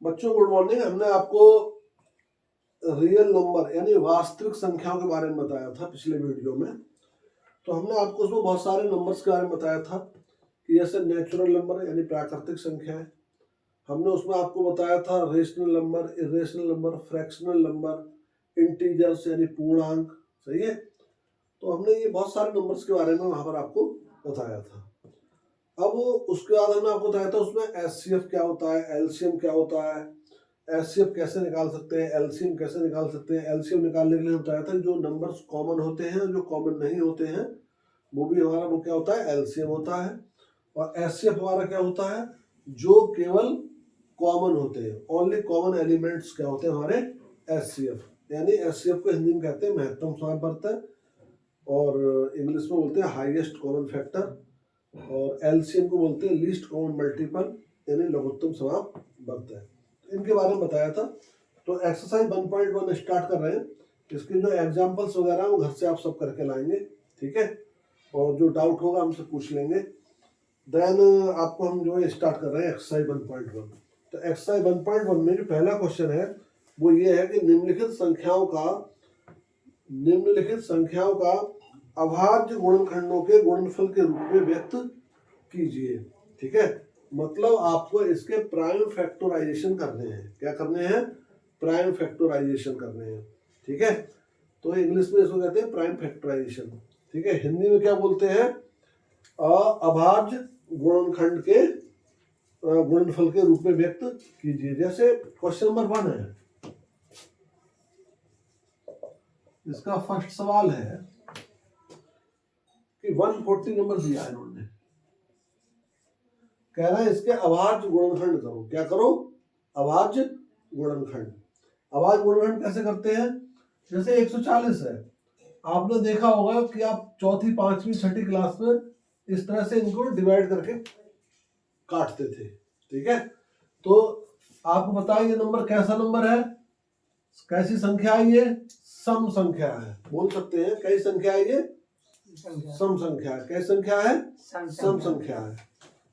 बच्चों good morning. हमने आपको रियल नंबर यानी वास्तविक संख्याओं के बारे में बताया था पिछले वीडियो में। तो हमने आपको उसमें बहुत सारे नंबर्स के बारे में बताया था कि जैसे नेचुरल नंबर यानी प्राकृतिक संख्या है। हमने उसमें आपको बताया था rational number, irrational number, fractional number, integers यानी पूर्णांक। सही है। तो हमने ये बहुत सारे नंबर्स के बारे में वहां पर आपको बताया था। अब उसके बाद हमने आपको बताया था उसमें एचसीएफ क्या होता है, एलसीएम क्या होता है, एचसीएफ कैसे निकाल सकते हैं, एलसीएम कैसे निकाल सकते हैं। एलसीएम निकालने के लिए बताया था जो नंबर्स कॉमन होते हैं, जो कॉमन नहीं होते हैं, वो भी हमारा वो क्या होता है, एलसीएम होता है। और एचसीएफ हमारा क्या होता है, जो केवल कॉमन होते हैं, ओनली कॉमन एलिमेंट्स क्या होते हैं हमारे, एचसीएफ। यानी एचसीएफ को हिंदी में कहते हैं महत्तम समापवर्तक, और इंग्लिश में बोलते हैं हाईएस्ट कॉमन फैक्टर, और एलसीएम को बोलते हैं लीस्ट कॉमन मल्टीपल यानी लघुत्तम समापवर्तक। इनके बारे में बताया था। तो एक्सरसाइज 1.1 स्टार्ट कर रहे हैं। इसके जो एग्जांपल्स वगैरह हैं वो घर से आप सब करके लाएंगे, ठीक है। और जो डाउट होगा हमसे पूछ लेंगे। देन आपको हम जो है स्टार्ट कर रहे हैं एक्सरसाइज 1.1। तो एक्सरसाइज 1.1 में जो पहला क्वेश्चन है वो ये है कि निम्नलिखित संख्याओं का अभाज्य गुणनखंडों के गुणनफल के रूप में व्यक्त कीजिए। ठीक है, मतलब आपको इसके प्राइम फैक्टराइजेशन करने हैं। क्या करने हैं, प्राइम फैक्टराइजेशन करने हैं। ठीक है, तो इंग्लिश में इसको कहते हैं प्राइम फैक्टराइजेशन। ठीक है, हिंदी में क्या बोलते हैं, अभाज्य गुणनखंड के गुणनफल के रूप में व्यक्त कीजिए। जैसे क्वेश्चन नंबर 1 है, इसका फर्स्ट सवाल है कि 140 नंबर दिया है इन्होंने, कह रहा है इसके अभाज्य गुणनखंड करो। क्या करो, अभाज्य गुणनखंड। अभाज्य गुणनखंड कैसे करते हैं, जैसे 140 है, आपने देखा होगा कि आप चौथी, पांचवी, छठी क्लास में इस तरह से इनको डिवाइड करके काटते थे। ठीक है, तो आपको बताइए ये नंबर कैसा नंबर है, कैसी संख्या है, ये सम संख्या है। बोल सकते हैं कैसी संख्या है, ये सम संख्या है। कैसी संख्या है, सम संख्या है।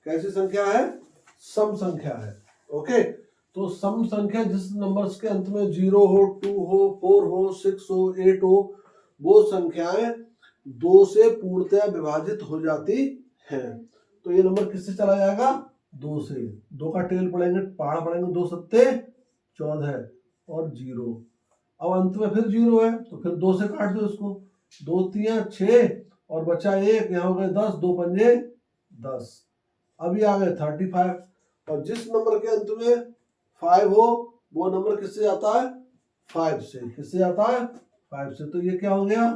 कैसी संख्या है, सम संख्या है। ओके, तो सम संख्या जिस नंबर्स के अंत में 0 हो, 2 हो, 4 हो, 6 हो, 8 हो, वो संख्याएं 2 से पूर्णतया विभाजित हो जाती हैं। तो ये नंबर किससे चला जाएगा, 2 से। 2 का टेल पढ़ेंगे, पहाड़ पढ़ेंगे, 2 सत्ते 14 और 0। अब अंत में फिर 0 है तो फिर 2 से काट दो इसको, 2 3 6 और बचा 1, यहाँ हो गए 10, 2 पंजे 10। अभी आ गए 35, और जिस नंबर के अंत में 5 हो वो नंबर किससे जाता है, 5 से। किससे जाता है, 5 से। तो ये क्या हो गया,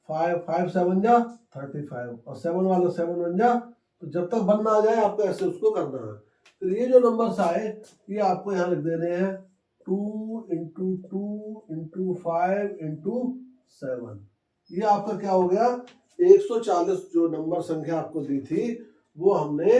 5 7 जा 35 और 7 वाला 7 बन जा। तो जब तक बनना आ जाए आपको ऐसे उसको करना है। तो ये जो नंबर्स आए ये आपको यहाँ लिख देने हैं 2 × 2 × 5 × 7। ये आपका क्या हो गया, 140 जो नंबर संख्या आपको दी थी वो हमने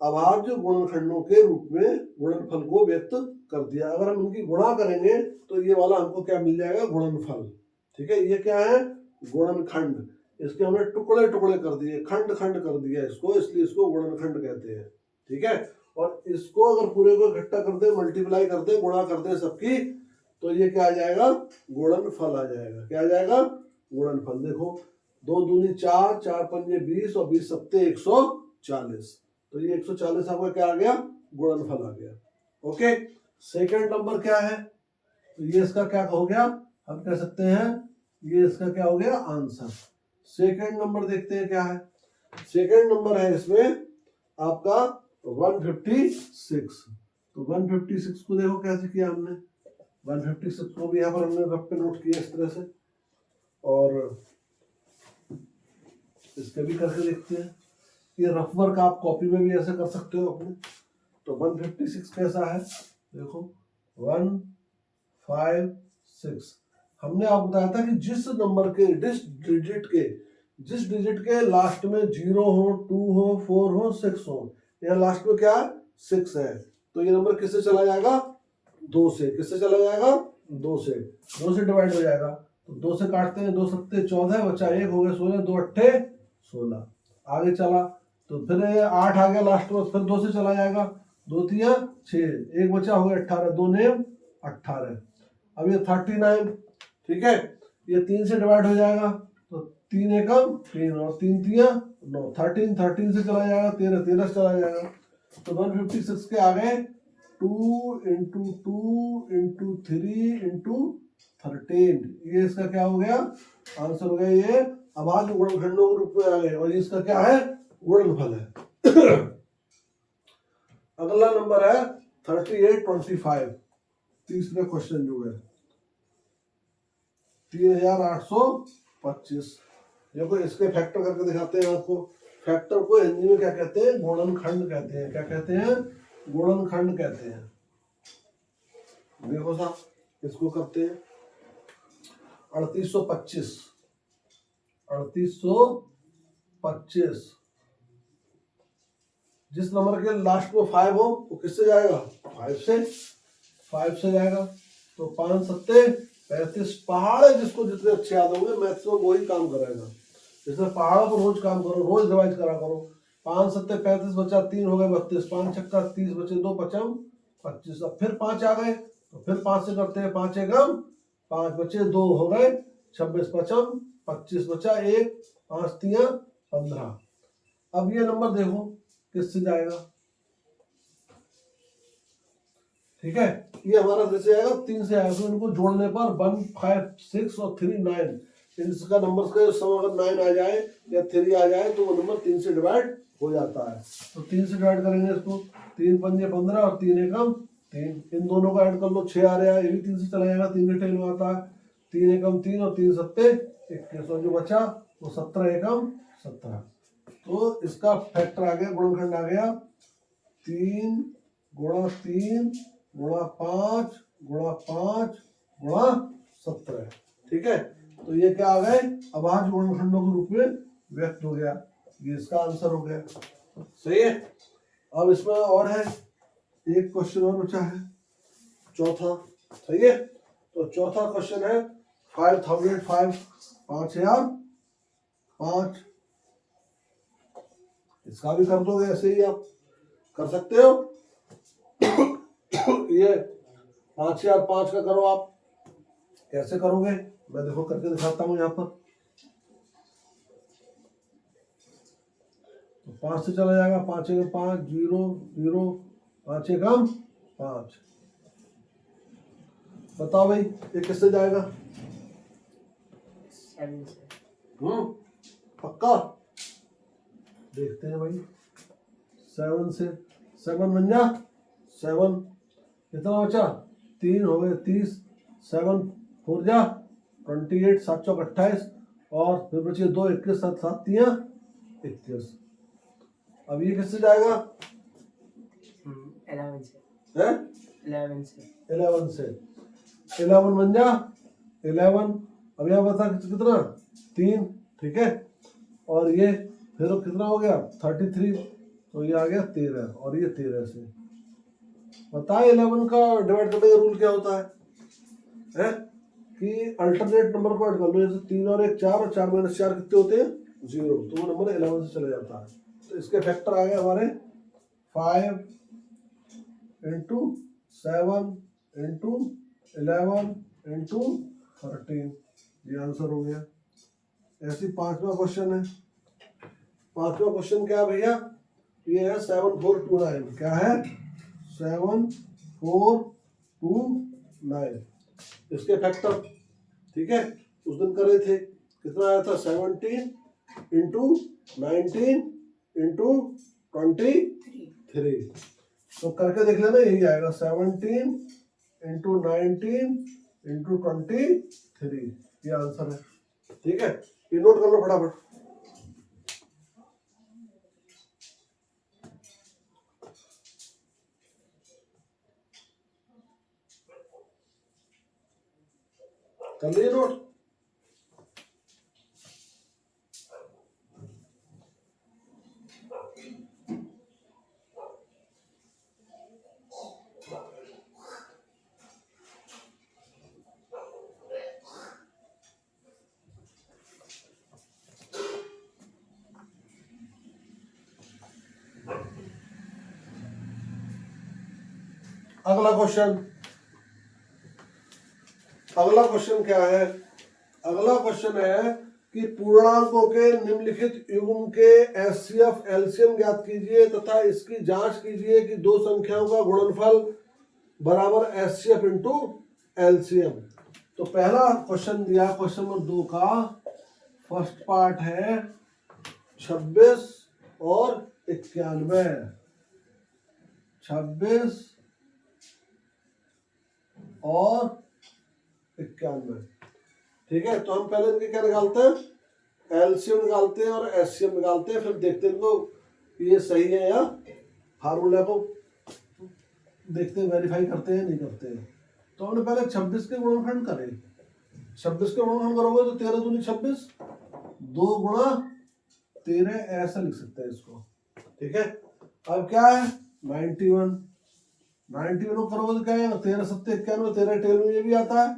अभाज्य गुणनखंडों के रूप में गुणनफल को व्यक्त कर दिया। अगर हम इनकी गुणा करेंगे तो ये वाला हमको क्या मिल जाएगा, गुणनफल। ठीक है, ये क्या है, गुणनखंड। इसके हमने टुकड़े टुकड़े कर दिए, खंड खंड कर दिया इसको, इसलिए इसको गुणनखंड कहते हैं। ठीक है, और इसको अगर पूरे को इकट्ठा कर दे, मल्टीप्लाई कर दे, गुणा कर दे सबकी, तो ये क्या आ जाएगा, गुणनफल आ जाएगा। क्या आ जाएगा, गुणनफल। देखो 2 दूनी 4, 4 पंजे 20 और 20 सत्ते 140। तो ये 140 आपका क्या आ गया, गुणनफल आ गया। ओके, सेकंड नंबर क्या है, तो ये इसका क्या हो गया, हम कह सकते हैं ये इसका क्या हो गया, आंसर। सेकंड नंबर देखते हैं क्या है। सेकंड नंबर है इसमें आपका 156। तो 156 को देखो कैसे किया हमने, 156 को भी यहाँ पर हमने रफ पे नोट किया इस तरह से, और इसके भी करके देखते हैं। ये रफ वर्क आप कॉपी में भी ऐसे कर सकते हो अपने। तो 156 कैसा है, देखो 156। हमने आपको बताया था कि जिस नंबर के जिस डिजिट के लास्ट में 0 हो, 2 हो, 4 हो, 6 हो, यहाँ लास्ट में क्या 6 है, तो ये नंबर किससे चला जाएगा, 2 से। किससे चला जाएगा, 2 से। 2 से डिवाइड हो जाएगा, तो 2 से काटते हैं, 2 सत्ते 14, बचा 1, हो गया 16, 2 अट्ठे 16। आगे चला तो फिर 8 आ गया लास्ट में, फिर 2 से चला जाएगा, 2 तिया 6, एक बचा हो गया 18, 2 नेम 18। अब ये 39, ठीक है, ये 3 से डिवाइड हो जाएगा, तो 3 एकम 3 और 3 तिया 9, 13 13 से चला जाएगा, 13 13 से चला जाएगा, तो 156 के आ गए 2 इंटू 2 इंटू 3 इंटू 13। ये इसका क्या हो गया, आंसर हो गया ये अभाज्य गुणनखंडों के रूप में आ गए, और इसका क्या है, गुणनफल है। अगला नंबर है 3825, तीसरे क्वेश्चन जो है 3825। देखो इसके फैक्टर करके दिखाते हैं आपको। फैक्टर को हिंदी में क्या कहते हैं, गुणनखंड कहते हैं। क्या कहते हैं, गुणनखंड कहते हैं। देखो साहब इसको करते हैं 3825, 3825 जिस नंबर के लास्ट में 5 हो वो किससे जाएगा, 5 से जाएगा। तो 5 सत्ते 35, पहाड़ है जिसको जितने अच्छे याद होंगे मैक्सिमम वही काम करेगा। जैसे पहाड़ों पर रोज काम करो, रोज रिवाइज करा करो। 5 सत्ते 35 बचा 3 हो गए 32, 5 छक्का 30 बचे 2 पचम 25। अब फिर 5 आ गए तो फिर 5 से करते हैं, 5 एकम 5 बचे 2 हो गए 26 पचम 25 बचा 1, 5 तिया 15। अब ये नंबर देखो किससे जाएगा, ठीक है, ये हमारा जैसे आएगा 3 से आएगा, तो इनको जोड़ने पर 1 5 6 और 3 9, इसका नंबर का समय अगर 9 आ जाए या 3 आ जाए तो वो नंबर 3 से डिवाइड हो जाता है। तो 3 से डिवाइड करेंगे इसको, 3 पंजे 15 और 3 एकम 3, इन दोनों को ऐड कर लो 6 आ रहा है, ये भी 3 से चला जाएगा, 3 के टेल में आता है। 3 एकम 3 और 3 सत्ते 21, और जो बचा वो 17 एकम 17। तो इसका फैक्टर आ गया, गुणनखंड आ गया 3 गुणा 3 गुणा 5 गुणा 5 गुणा 17, ठीक है। तो ये क्या आ गए, अभाज्य गुणनखंडों के रूप में व्यक्त हो गया। ये इसका आंसर हो गया, सही है। अब इसमें और है, एक क्वेश्चन और बचा है, चौथा, सही है। तो चौथा क्वेश्चन है 5005, 5005, इसका भी कर दोगे ऐसे ही, आप कर सकते हो। ये 5005 का करो, आप कैसे करोगे मैं देखो करके दिखाता हूं यहाँ पर। तो 5 से चला जाएगा, 5 एकम 5 0 0, 5 एकम 5। बताओ भाई ये किससे जाएगा, 7 से। पक्का देखते हैं भाई। 7 से, 7 बन जा 7, कितना बचा 3 हो गए 30, 7 4 जा 28, 7 चौक 28, और फिर बचे 2 21, 7 7 तिया 21। अब ये किससे जाएगा, 11 से है 11 से 11 से, 11 बन जा 11। अब यहाँ बता कितना 3, ठीक है, और ये फिर कितना हो गया 33, तो ये आ गया 13, और ये 13 से। बताए 11 का डिवाइड करने का रूल क्या होता है कि अल्टरनेट नंबर को ऐड कर लो, जैसे 3 और 1 4, और 4 - 4 कितने होते हैं 0, तो वो नंबर 11 से चला जाता है। तो इसके फैक्टर आ गए हमारे 5 इंटू 7 इंटू 11 इंटू 13, ये आंसर हो गया। ऐसी 5वां क्वेश्चन है। 5वां क्वेश्चन क्या है भैया, ये है 7429, क्या है 7429, इसके फैक्टर, ठीक है, उस दिन करे थे, कितना आया था 17 इंटू 19 इंटू 23, तो करके देख लेना, यही आएगा 17 इंटू 19 इंटू 23, ये आंसर है, ठीक है। ये नोट कर लो फटाफट। कर लिए नोट, अगला क्वेश्चन, अगला क्वेश्चन क्या है? अगला क्वेश्चन है कि पूर्णांकों के निम्नलिखित युग्म के एचसीएफ एलसीएम ज्ञात कीजिए तथा इसकी जांच कीजिए कि दो संख्याओं का गुणनफल बराबर एचसीएफ इंटू एलसीएम। तो पहला क्वेश्चन दिया, क्वेश्चन नंबर 2 का फर्स्ट पार्ट है 26 और 91, 26 और 91। ठीक है, तो हम पहले इनके क्या निकालते हैं? एलसीएम निकालते हैं और एचसीएम निकालते हैं, फिर देखते हैं कि ये सही है या फार्मूला को देखते हैं, वेरीफाई करते हैं नहीं करते हैं। तो हमने पहले 26 के गुणनखंड करे। 26 के गुणनखंड करोगे तो 13 दूनी 26, 2 गुणा 13, ऐसा लिख सकते हैं इसको। ठीक है, अब क्या है 91, 91 को करोगे तो क्या है 13 7 91, 13 टेल में ये भी आता है,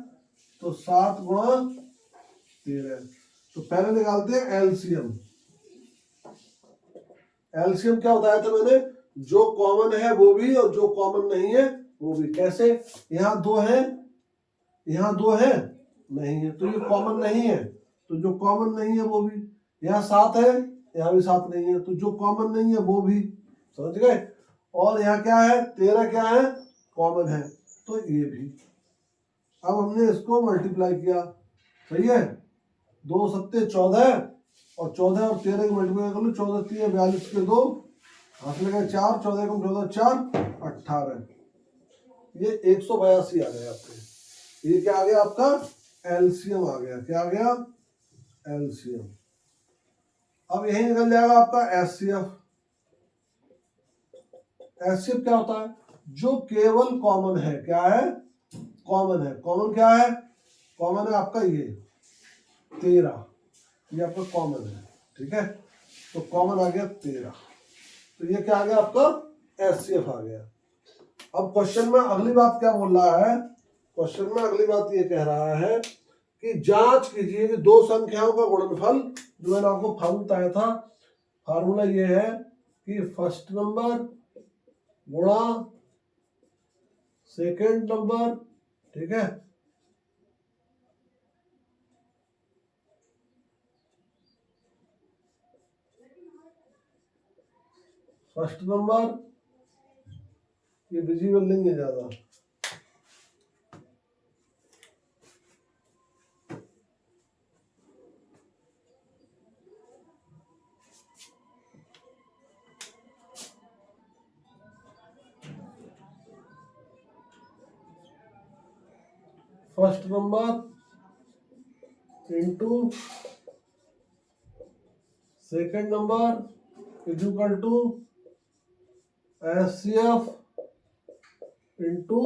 तो 7 गुणा 13। तो पहले निकालते हैं एलसीएम। एलसीएम क्या बताया था मैंने? जो कॉमन है वो भी और जो कॉमन नहीं है वो भी। कैसे? यहाँ 2 है, यहाँ 2 है, नहीं है, तो ये कॉमन नहीं है, तो जो कॉमन नहीं है वो भी। यहाँ 7 है, यहाँ भी 7 नहीं है, तो जो कॉमन नहीं है वो भी। समझ गए? और यहाँ क्या है 13 क्या है? कॉमन है, तो ये भी। अब हमने इसको मल्टीप्लाई किया, सही है, 2 7 14 और 14 और 13 की मल्टीप्लाई कर लो, 14 3 42 के 2 हाथ लगा 4, 14 को 14 4 18, ये 182 आ गया आपके। ये क्या आ गया आपका? एलसीएम आ गया। क्या आ गया? एलसीएम। अब यही निकल जाएगा आपका एचसीएफ। एचसीएफ क्या होता है? जो केवल कॉमन है। क्या है? कॉमन है। कॉमन क्या है? कॉमन है आपका ये 13, ये आपका कॉमन है। ठीक है, तो कॉमन आ गया 13, तो ये क्या आ गया आपका? एचसीएफ आ गया। अब क्वेश्चन में अगली बात क्या बोल रहा है? क्वेश्चन में अगली बात ये कह रहा है कि जांच कीजिए कि दो संख्याओं का गुणनफल, जो मैंने आपको फार्मूला बताया था, फार्मूला ये है कि फर्स्ट नंबर गुणा सेकेंड नंबर। ठीक है, फर्स्ट नंबर, ये विजिबल नहीं है ज्यादा, first number into second number is equal to HCF into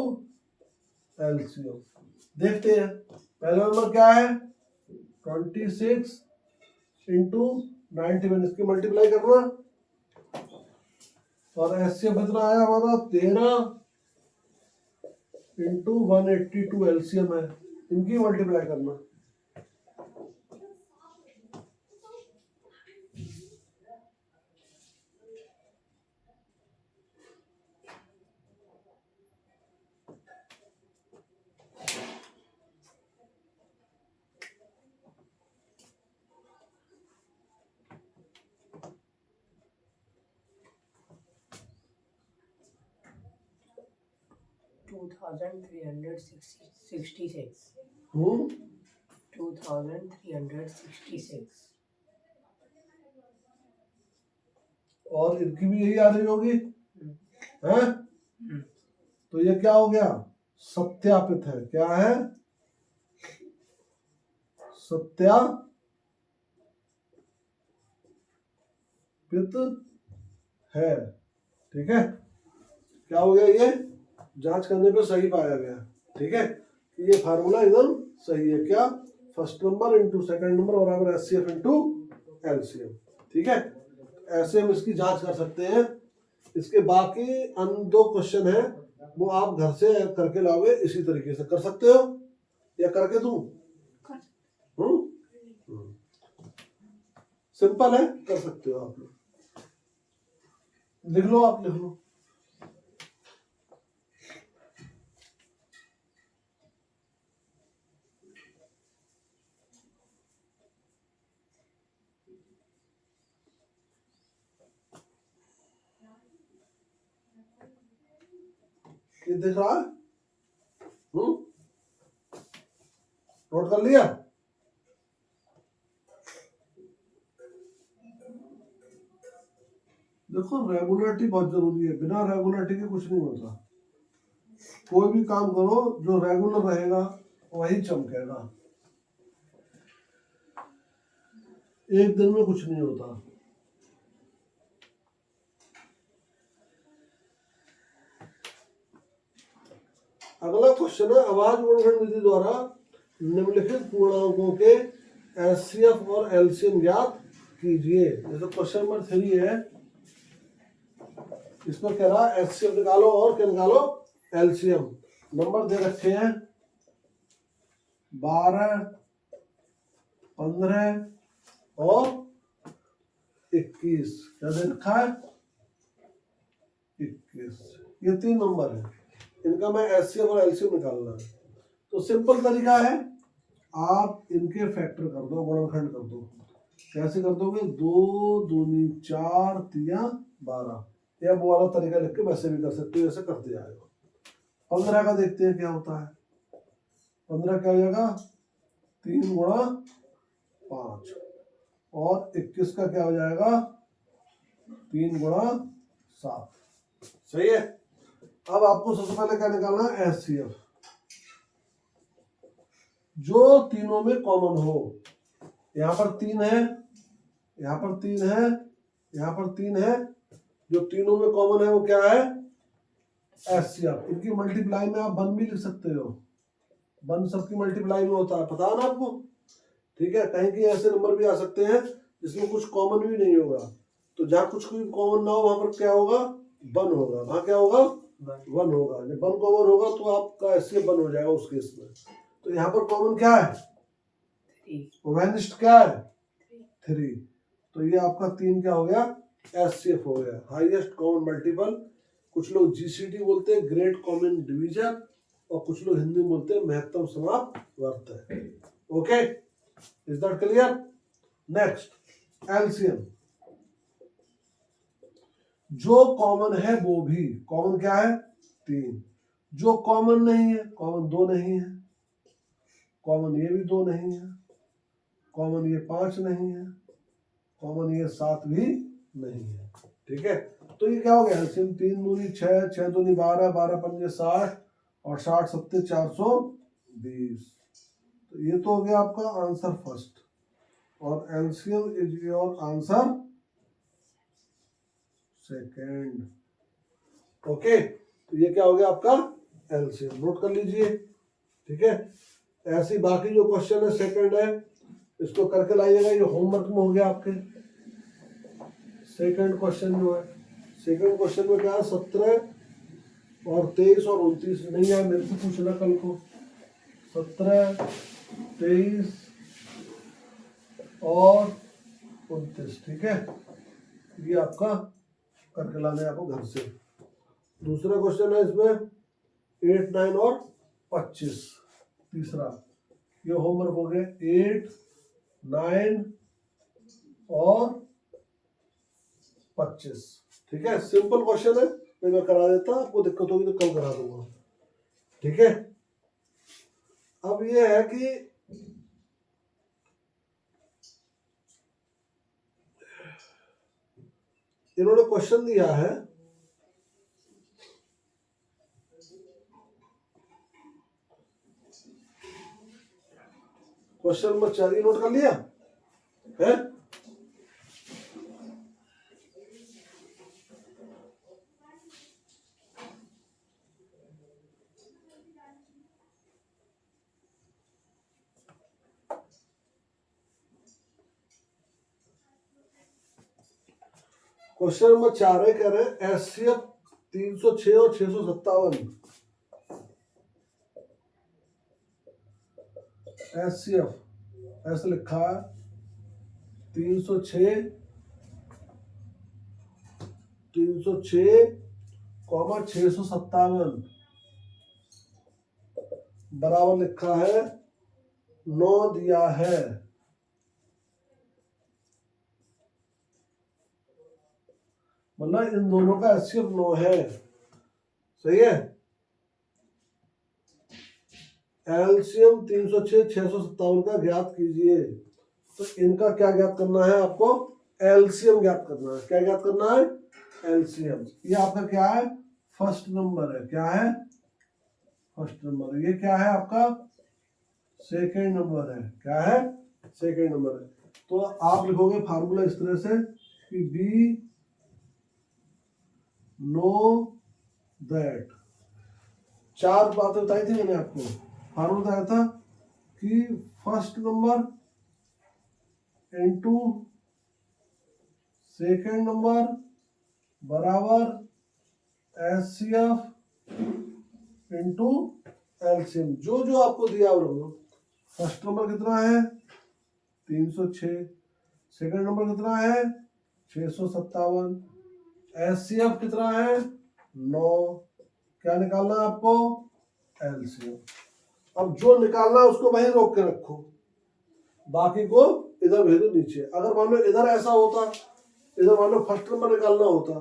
LCM. देखते हैं, पहला नंबर क्या है 26 इंटू 91, इसकी मल्टीप्लाई करना, और एचसीएफ कितना आया हमारा 13 इंटू 182 एलसीएम है, इनकी मल्टीप्लाई करना। Two thousand three hundred sixty-six. 2366 और इनकी भी यही आ रही होगी है? तो ये क्या हो गया? सत्यापित है। क्या है? सत्यापित है। ठीक है, क्या हो गया? ये जांच करने पे सही पाया गया। ठीक है, ये फार्मूला एकदम सही है। क्या? First number into second number बराबर एचसीएफ इंटू एलसीएम। ठीक है, ऐसे हम इसकी जांच कर सकते हैं। इसके बाकी अन्य 2 क्वेश्चन है, वो आप घर से करके लाओगे, इसी तरीके से कर सकते हो या करके दूं? सिंपल है, कर सकते हो आप लोग। लिख लो, आप लिख लो। ये दिख रहा है? नोट कर लिया? देखो रेगुलरिटी बहुत जरूरी है, बिना रेगुलरिटी के कुछ नहीं होता। कोई भी काम करो जो रेगुलर रहेगा वही चमकेगा, एक दिन में कुछ नहीं होता। अगला क्वेश्चन है, आवाज गुणनखंड विधि द्वारा निम्नलिखित पूर्णांकों के एचसीएफ और एलसीएम ज्ञात कीजिए। जैसे क्वेश्चन नंबर 3 है, इसमें कह रहा है एचसीएफ निकालो और क्या निकालो, एलसीएम। नंबर दे रखे हैं 12, 15 और 21। क्या दे रखा है? 21। ये 3 नंबर है, इनका मैं एचसीएफ और एलसीएम निकालना है। तो सिंपल तरीका है, आप इनके फैक्टर कर दो, गुणनखंड कर दो। कैसे कर दोगे? 2 दूनी 4 3 12, या वो वाला तरीका लिख के वैसे भी कर सकते हो, जैसे करते जाएगा। 15 का देखते हैं क्या होता है। 15 क्या हो जाएगा? 3 गुणा 5। और 21 का क्या हो जाएगा? 3 गुणा 7। सही है। अब आपको सबसे पहले क्या निकालना है? एचसीएफ, जो तीनों में कॉमन हो। यहाँ पर 3 है, यहाँ पर 3 है, यहाँ पर 3 है, जो तीनों में कॉमन है वो क्या है? एचसीएफ। इनकी मल्टीप्लाई में आप 1 भी लिख सकते हो, 1 सबकी मल्टीप्लाई में होता है, पता है ना आपको? ठीक है, कहीं कहीं ऐसे नंबर भी आ सकते हैं जिसमें कुछ कॉमन भी नहीं होगा, तो जहाँ कुछ कोई कॉमन ना हो वहां पर क्या होगा? 1 होगा। वहां क्या होगा? 1 होगा। जब 1 कॉमन होगा तो आपका एचसीएफ 1 हो जाएगा उस केस में। तो यहाँ पर कॉमन क्या है? वेनिस्ट क्या है? 3। तो ये आपका 3 क्या हो गया? एचसीएफ हो गया, हाईएस्ट कॉमन मल्टीपल। कुछ लोग जीसीडी बोलते हैं, ग्रेट कॉमन डिवीजन, और कुछ लोग हिंदी में बोलते हैं महत्तम समापवर्त। Okay, is that clear? Next, LCM. जो कॉमन है वो भी, कॉमन क्या है? 3। जो कॉमन नहीं है, कॉमन 2 नहीं है, कॉमन ये भी 2 नहीं है, कॉमन ये 5 नहीं है, कॉमन ये 7 भी नहीं है। ठीक है, तो ये क्या हो गया? एलसीएम 3 दूनी 6, 6 दूनी 12, 12 पंजे 60, और 60 सत्ते 420। तो ये तो हो गया आपका आंसर फर्स्ट, और LCM is your answer second. Okay, तो ये क्या हो गया आपका? एलसीएम। नोट कर लीजिए। ठीक है, ऐसे बाकी जो क्वेश्चन है सेकंड है, इसको करके लाइएगा। ये होमवर्क में हो गया आपके। सेकंड क्वेश्चन जो है, सेकंड क्वेश्चन में क्या है? 17 और 23 और 29 नहीं है, मेरे से पूछना कल को। 17, 23 और 29। ठीक है, ये आपका करके लाना है आपको घर से। दूसरा क्वेश्चन है इसमें 8, 9 और 25। तीसरा, ये होमवर्क हो गया 8, 9 और 25। ठीक है, सिंपल क्वेश्चन है, मैं करा देता, आपको दिक्कत होगी तो कल करा दूंगा। ठीक है, अब ये है कि इन्होंने क्वेश्चन दिया है, क्वेश्चन नंबर 4, नोट कर लिया है? क्वेश्चन नंबर 4 है, कह रहे हैं एचसीएफ 306 और 657। एचसीएफ ऐसे लिखा है 306, 657 बराबर लिखा है 9 दिया है। मतलब इन दोनों का एचसीएफ 9 है। सही है, एलसीएम 306 657 का ज्ञात कीजिए। तो इनका क्या ज्ञात करना है आपको? एलसीएम ज्ञात करना है। क्या ज्ञात करना है? एलसीएम। ये आपका क्या है? फर्स्ट नंबर है। क्या है? First number. ये क्या है आपका? सेकेंड नंबर है। क्या है? सेकेंड नंबर है। तो आप लिखोगे फार्मूला इस तरह से कि बी नो दैट। चार बातें बताई थी मैंने आपको। फार्मूला बताया था कि first number into second number बराबर एचसीएफ इनटू एलसीएम। जो जो आपको दिया वो फर्स्ट नंबर कितना है? 306। सेकेंड नंबर कितना है? 657। एचसीएफ कितना है? 9। क्या निकालना है आपको? एलसीएम। अब जो निकालना है उसको वहीं रोक के रखो, बाकी को इधर भेजो नीचे। अगर मान लो इधर ऐसा होता, इधर मान लो फर्स्ट नंबर निकालना होता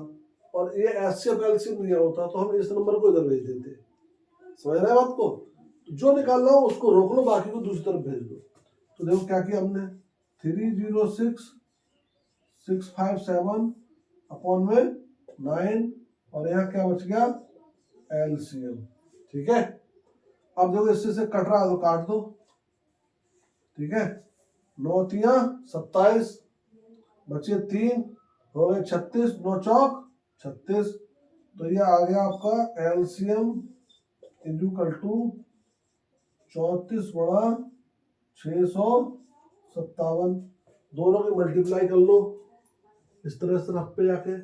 और ये एचसीएफ एलसीएम दिया होता तो हम इस नंबर को इधर भेज देते। समझ रहे हैं बात को? जो निकालना हो उसको रोक लो, बाकी को दूसरी तरफ भेज दो। तो देखो क्या किया हमने, 306657 अपॉन में 9 और यहाँ क्या बच गया? एलसीएम। ठीक है। अब देखो इससे से कट रहा है तो काट दो। ठीक है। 9 तिया 27, बचे 3, हो गए 36, 9 चौक 36। तो ये आ गया आपका एलसीएम इक्वल टू 34 बड़ा 657। दोनों की मल्टीप्लाई कर लो इस तरह से रफ पे जाके।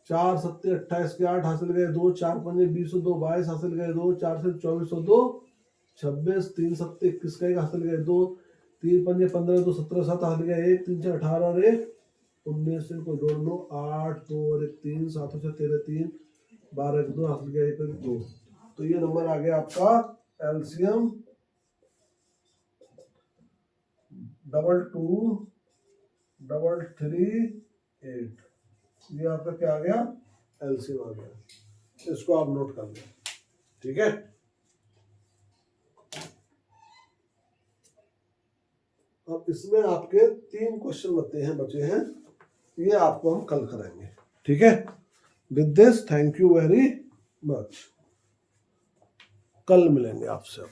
4 7 28 के 8 हासिल गए 2, 4 5 20 2 22 हासिल गए 2, 4 से 24 2 26, 3 7 21 का 1 हासिल गए 2, 3 5 15 2 17 7 हासिल गए 1, 3 4 18 और 1 19 को जोड़ लो 8 2 और 1 3 7 से 13 3 12 2 हासिल गए 1 2। तो ये नंबर आ गया आपका एलसीएम 222338। ये आपका क्या आ गया? एलसीएम आ गया। इसको आप नोट कर लें। ठीक है। अब इसमें आपके 3 क्वेश्चन बचे हैं, ये आपको हम कल करेंगे। ठीक है। With this thank you very much. कल मिलेंगे आपसे। अब